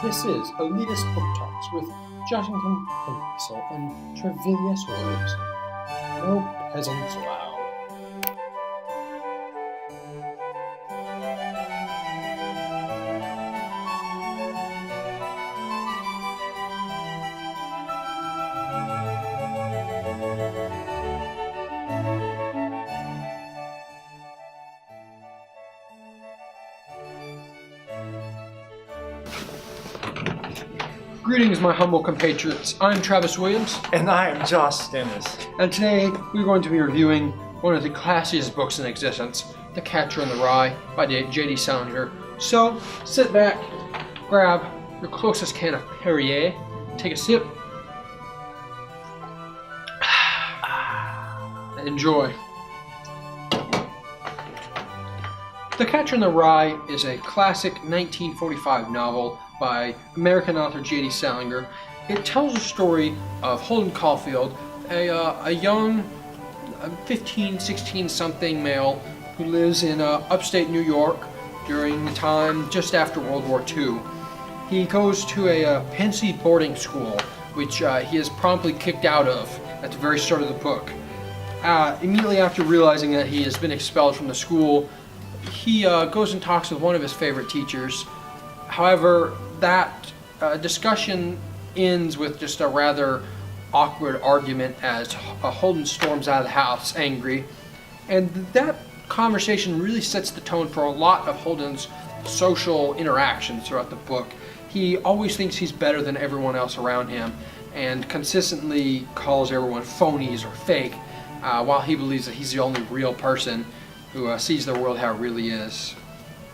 This is Elitist Book Talks with Joshington Pencil and Trevillius Williamson. No peasants allowed. Greetings, my humble compatriots. I'm Travis Williams. And I am Josh Dennis. And today we're going to be reviewing one of the classiest books in existence, The Catcher in the Rye by J.D. Salinger. So, sit back, grab your closest can of Perrier, take a sip, and enjoy. The Catcher in the Rye is a classic 1945 novel by American author J.D. Salinger. It tells the story of Holden Caulfield, a young 15, 16-something male who lives in upstate New York during the time just after World War II. He goes to a Pensy boarding school, which he is promptly kicked out of at the very start of the book. Immediately after realizing that he has been expelled from the school, he goes and talks with one of his favorite teachers. However, that discussion ends with just a rather awkward argument as Holden storms out of the house angry. And that conversation really sets the tone for a lot of Holden's social interactions throughout the book. He always thinks he's better than everyone else around him and consistently calls everyone phonies or fake, while he believes that he's the only real person who sees the world how it really is.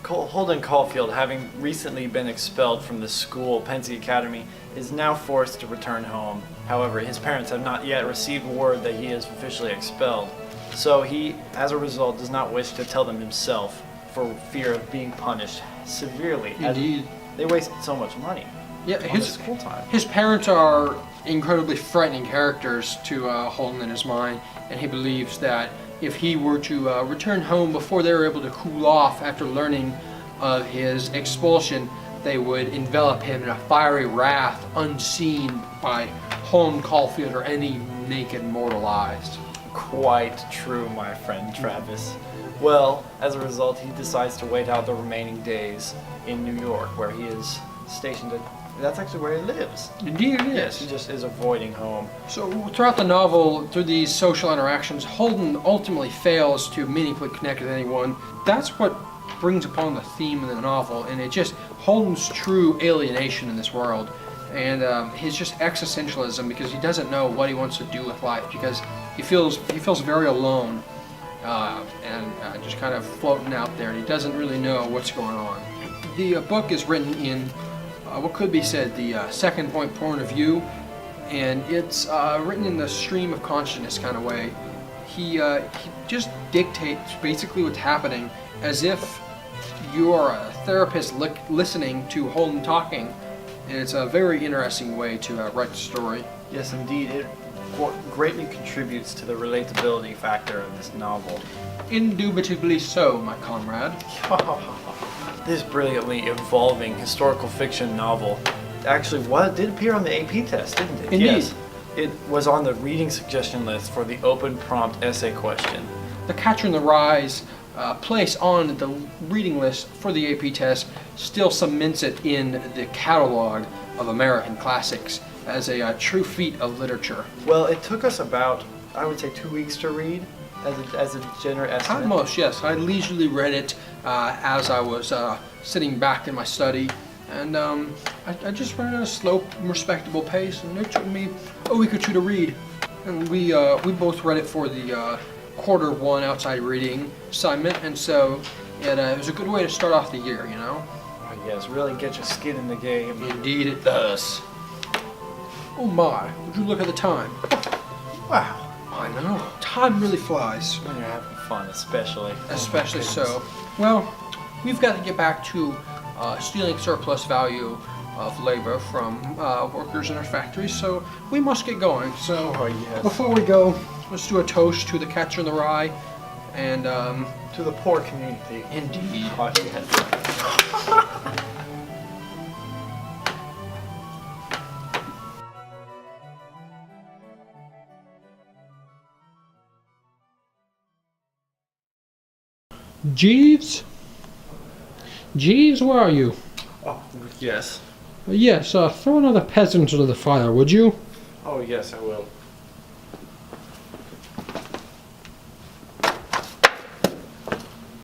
Holden Caulfield, having recently been expelled from the school, Pensy Academy, is now forced to return home. However, his parents have not yet received word that he is officially expelled. So he, as a result, does not wish to tell them himself for fear of being punished severely. Indeed. They waste so much money on his school time. His parents are incredibly frightening characters to Holden in his mind, and he believes that if he were to return home before they were able to cool off after learning of his expulsion, they would envelop him in a fiery wrath unseen by Holden Caulfield or any naked mortal eyes. Quite true, my friend Travis. Well, as a result, he decides to wait out the remaining days in New York, where he is stationed at. That's actually where he lives. Indeed it is. Yes, he just is avoiding home. So throughout the novel, through these social interactions, Holden ultimately fails to meaningfully connect with anyone. That's what brings upon the theme of the novel, and it just Holden's true alienation in this world, and his just existentialism, because he doesn't know what he wants to do with life, because he feels very alone and just kind of floating out there, and he doesn't really know what's going on. The book is written in what could be said the second point of view, and it's written in the stream of consciousness kind of way. He just dictates basically what's happening as if you are a therapist listening to Holden talking, and it's a very interesting way to write the story. Yes, indeed. It greatly contributes to the relatability factor of this novel. Indubitably so, my comrade. This brilliantly evolving historical fiction novel actually did appear on the AP test, didn't it? Indeed. Yes. It was on the reading suggestion list for the open prompt essay question. The Catcher in the Rye's place on the reading list for the AP test still cements it in the catalog of American classics as a true feat of literature. Well, it took us about, I would say, 2 weeks to read as a general estimate. Almost, yes. I leisurely read it as I was sitting back in my study, and I just read at a slow, respectable pace, and it took me a week or two to read. And we both read it for the quarter one outside reading assignment, and so it was a good way to start off the year, you know? Oh, yes, really get your skin in the game. Indeed it does. Oh my, would you look at the time? Wow. I know, time really flies. When you're having fun, especially. Especially so. Well, we've got to get back to stealing surplus value of labor from workers in our factories, so we must get going. So before we go, let's do a toast to the Catcher in the Rye and to the poor community. Indeed. Oh, yes. Jeeves? Jeeves, where are you? Oh, yes. Yes, throw another peasant into the fire, would you? Oh, yes, I will.